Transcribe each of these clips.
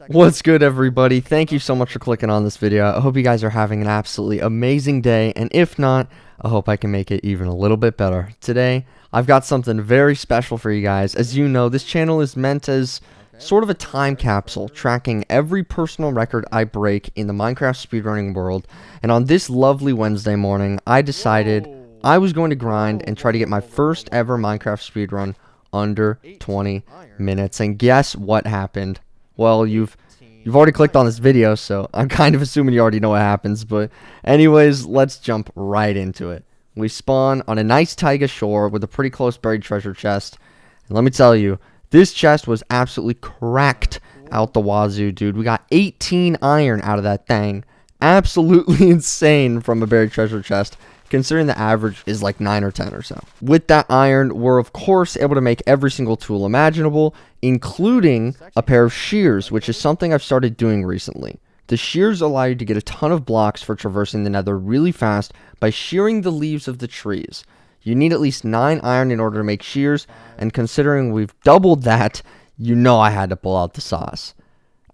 What's good, everybody? Thank you so much for clicking on this video. I hope you guys are having an absolutely amazing day, and if not, I hope I can make it even a little bit better. Today, I've got something very special for you guys. As you know, this channel is meant as sort of a time capsule, tracking every personal record I break in the Minecraft speedrunning world, and on this lovely Wednesday morning, I decided I was going to grind and try to get my first ever Minecraft speedrun under 20 minutes, and guess what happened? Well, you've already clicked on this video, so I'm kind of assuming you already know what happens, but anyways, let's jump right into it. We spawn on a nice taiga shore with a pretty close buried treasure chest, and let me tell you, this chest was absolutely cracked out the wazoo, dude. We got 18 iron out of that thing. Absolutely insane from a buried treasure chest, considering the average is like 9 or 10 or so. With that iron, we're of course able to make every single tool imaginable, including a pair of shears, which is something I've started doing recently. The shears allow you to get a ton of blocks for traversing the nether really fast by shearing the leaves of the trees. You need at least 9 iron in order to make shears, and considering we've doubled that, you know I had to pull out the sauce.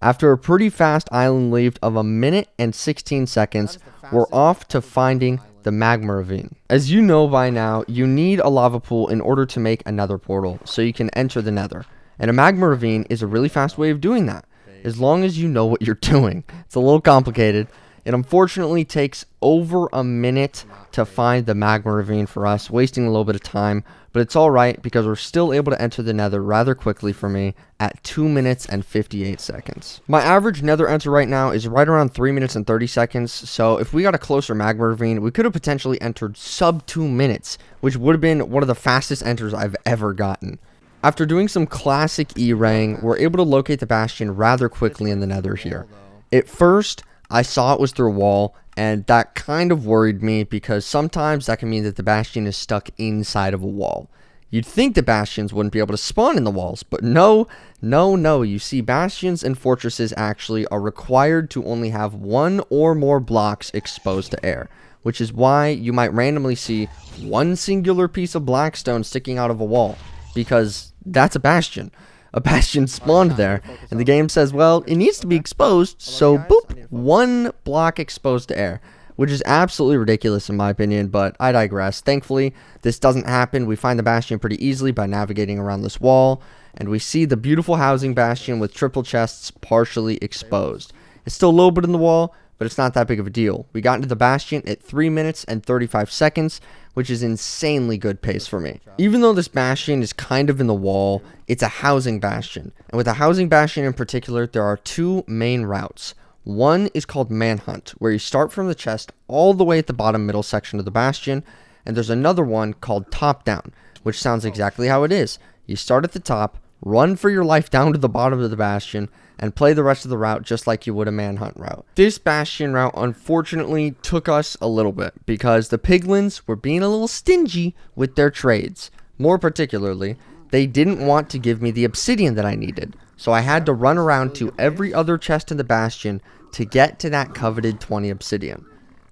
After a pretty fast island leave of 1 minute and 16 seconds, we're off to finding the magma ravine. As you know by now, you need a lava pool in order to make a nether portal, so you can enter the nether. And a magma ravine is a really fast way of doing that, as long as you know what you're doing. It's a little complicated. It unfortunately takes over 1 minute to find the magma ravine for us, wasting a little bit of time, but it's alright because we're still able to enter the nether rather quickly for me at 2 minutes and 58 seconds. My average nether enter right now is right around 3 minutes and 30 seconds, so if we got a closer magma ravine, we could have potentially entered sub 2 minutes, which would have been one of the fastest enters I've ever gotten. After doing some classic E-rang, we're able to locate the Bastion rather quickly in the nether here. At first, I saw it was through a wall, and that kind of worried me because sometimes that can mean that the Bastion is stuck inside of a wall. You'd think the Bastions wouldn't be able to spawn in the walls, but no. You see, Bastions and fortresses actually are required to only have 1 or more blocks exposed to air, which is why you might randomly see one singular piece of blackstone sticking out of a wall, because that's a Bastion. A Bastion spawned there, and the game says, well, it needs to be exposed, so boop, 1 block exposed to air, which is absolutely ridiculous in my opinion, but I digress. Thankfully, this doesn't happen. We find the Bastion pretty easily by navigating around this wall, and we see the beautiful housing Bastion with triple chests partially exposed. It's still a little bit in the wall, but it's not that big of a deal. We got into the Bastion at 3 minutes and 35 seconds, which is insanely good pace for me. Even though this Bastion is kind of in the wall, it's a housing Bastion. And with a housing Bastion in particular, there are 2 main routes. One is called Manhunt, where you start from the chest all the way at the bottom middle section of the Bastion, and there's another one called Top Down, which sounds exactly how it is. You start at the top, run for your life down to the bottom of the Bastion, and play the rest of the route just like you would a Manhunt route. This Bastion route unfortunately took us a little bit because the piglins were being a little stingy with their trades. More particularly, they didn't want to give me the obsidian that I needed, so I had to run around to every other chest in the Bastion to get to that coveted 20 obsidian.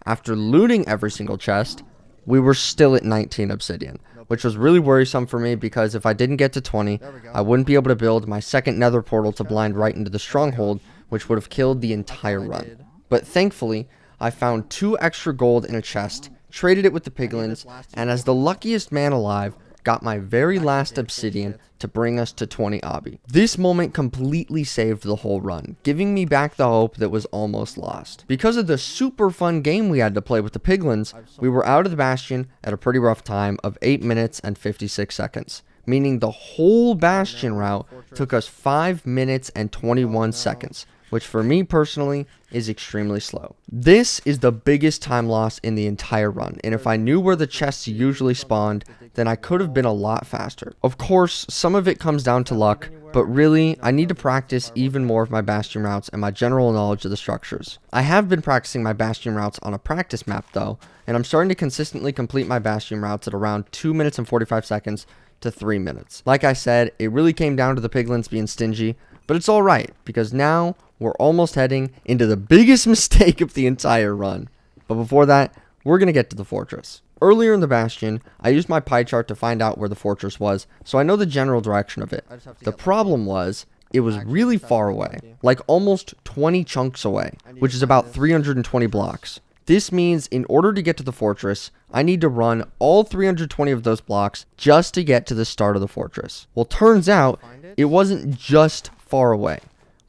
After looting every single chest, we were still at 19 obsidian, which was really worrisome for me because if I didn't get to 20, I wouldn't be able to build my second nether portal to blind right into the Stronghold, which would have killed the entire run. But thankfully, I found 2 extra gold in a chest, traded it with the piglins, and as the luckiest man alive, got my very last obsidian to bring us to 20 obby. This moment completely saved the whole run, giving me back the hope that was almost lost. Because of the super fun game we had to play with the piglins, we were out of the Bastion at a pretty rough time of 8 minutes and 56 seconds, meaning the whole Bastion route took us 5 minutes and 21 seconds, which for me personally is extremely slow. This is the biggest time loss in the entire run, and if I knew where the chests usually spawned, then I could have been a lot faster. Of course, some of it comes down to luck, but really, I need to practice even more of my Bastion routes and my general knowledge of the structures. I have been practicing my Bastion routes on a practice map though, and I'm starting to consistently complete my Bastion routes at around 2 minutes and 45 seconds to 3 minutes. Like I said, it really came down to the piglins being stingy, but it's alright, because now we're almost heading into the biggest mistake of the entire run. But before that, we're going to get to the fortress. Earlier in the Bastion, I used my pie chart to find out where the fortress was, so I know the general direction of it. The problem was, it was really far away, like almost 20 chunks away, which is about 320 blocks. This means in order to get to the fortress, I need to run all 320 of those blocks just to get to the start of the fortress. Well, turns out it wasn't just far away.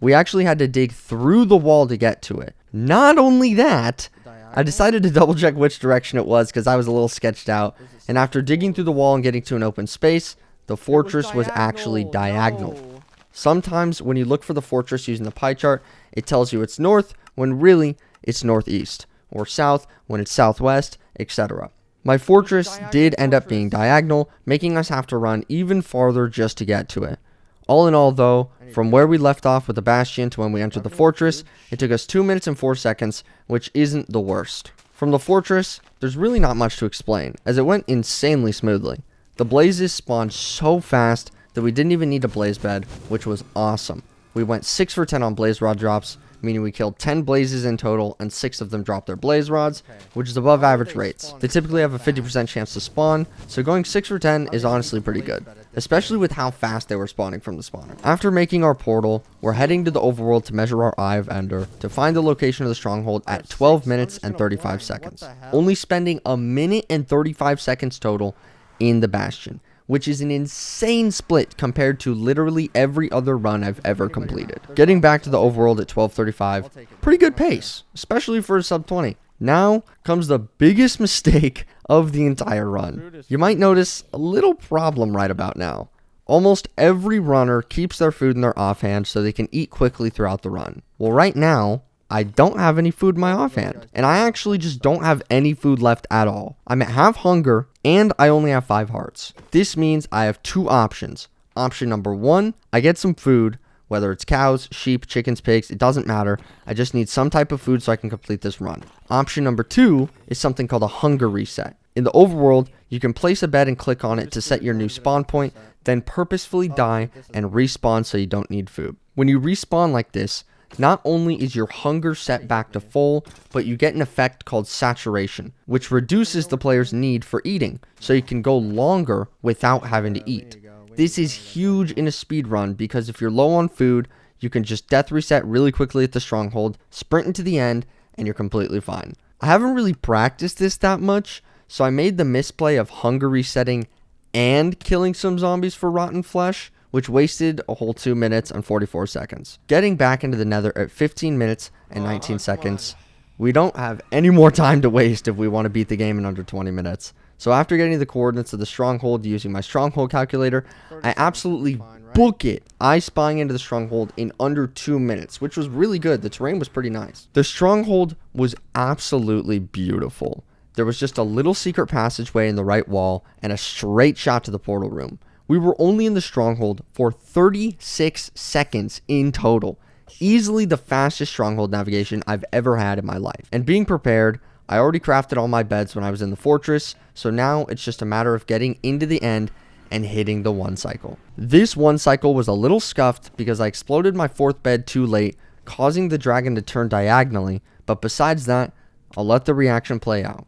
We actually had to dig through the wall to get to it. Not only that, I decided to double check which direction it was because I was a little sketched out. And after digging through the wall and getting to an open space, the fortress was actually diagonal. Sometimes when you look for the fortress using the pie chart, it tells you it's north when really it's northeast, or south when it's southwest, etc. My fortress did end up being diagonal, making us have to run even farther just to get to it. All in all though, from where we left off with the Bastion to when we entered the fortress, it took us 2 minutes and 4 seconds, which isn't the worst. From the fortress, there's really not much to explain, as it went insanely smoothly. The blazes spawned so fast that we didn't even need a blaze bed, which was awesome. We went 6 for 10 on blaze rod drops, meaning we killed 10 blazes in total and 6 of them dropped their blaze rods, which is above average rates. They typically have a 50% chance to spawn, so going 6 for 10 is honestly pretty good, especially with how fast they were spawning from the spawner. After making our portal, we're heading to the overworld to measure our Eye of Ender to find the location of the stronghold at 12 minutes and 35 seconds, only spending a minute and 35 seconds total in the Bastion, which is an insane split compared to literally every other run I've ever completed. Getting back to the overworld at 12:35, pretty good pace, especially for a sub 20. Now comes the biggest mistake of the entire run. You might notice a little problem right about now. Almost every runner keeps their food in their offhand so they can eat quickly throughout the run. Well, right now, I don't have any food in my offhand, and I actually just don't have any food left at all. I'm at half hunger, and I only have 5 hearts. This means I have 2 options. Option number 1, I get some food, whether it's cows, sheep, chickens, pigs, it doesn't matter. I just need some type of food so I can complete this run. Option number 2 is something called a hunger reset. In the overworld, you can place a bed and click on it to set your new spawn point, then purposefully die and respawn so you don't need food. When you respawn like this, not only is your hunger set back to full, but you get an effect called saturation, which reduces the player's need for eating, so you can go longer without having to eat. This is huge in a speed run because if you're low on food, you can just death reset really quickly at the stronghold, sprint into the end, and you're completely fine. I haven't really practiced this that much, so I made the misplay of hunger resetting and killing some zombies for rotten flesh, which wasted a whole 2 minutes and 44 seconds. Getting back into the Nether at 15 minutes and 19 seconds, we don't have any more time to waste if we want to beat the game in under 20 minutes. So after getting the coordinates of the stronghold using my stronghold calculator, I absolutely book it. I spying into the stronghold in under 2 minutes, which was really good. The terrain was pretty nice. The stronghold was absolutely beautiful. There was just a little secret passageway in the right wall and a straight shot to the portal room. We were only in the stronghold for 36 seconds in total. Easily the fastest stronghold navigation I've ever had in my life. And being prepared, I already crafted all my beds when I was in the fortress, so now it's just a matter of getting into the end and hitting the 1 cycle. This 1 cycle was a little scuffed because I exploded my 4th bed too late, causing the dragon to turn diagonally, but besides that, I'll let the reaction play out.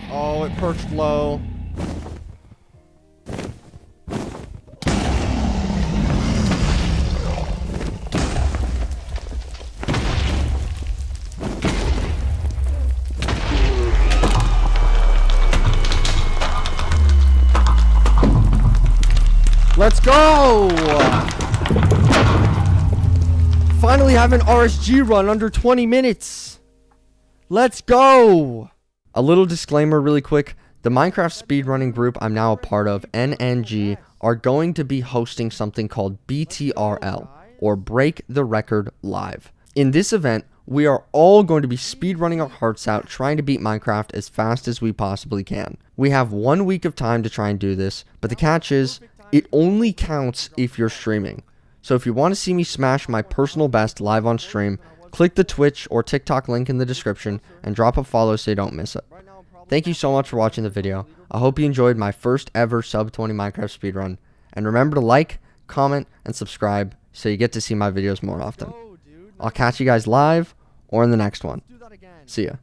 Oh, it perched low. Let's go! Finally have an RSG run under 20 minutes. Let's go! A little disclaimer really quick. The Minecraft speedrunning group I'm now a part of, NNG, are going to be hosting something called BTRL, or Break the Record Live. In this event, we are all going to be speedrunning our hearts out trying to beat Minecraft as fast as we possibly can. We have 1 week of time to try and do this, but the catch is, it only counts if you're streaming. So if you want to see me smash my personal best live on stream, click the Twitch or TikTok link in the description and drop a follow so you don't miss it. Thank you so much for watching the video. I hope you enjoyed my first ever sub 20 Minecraft speedrun. And remember to like, comment, and subscribe so you get to see my videos more often. I'll catch you guys live or in the next one. See ya.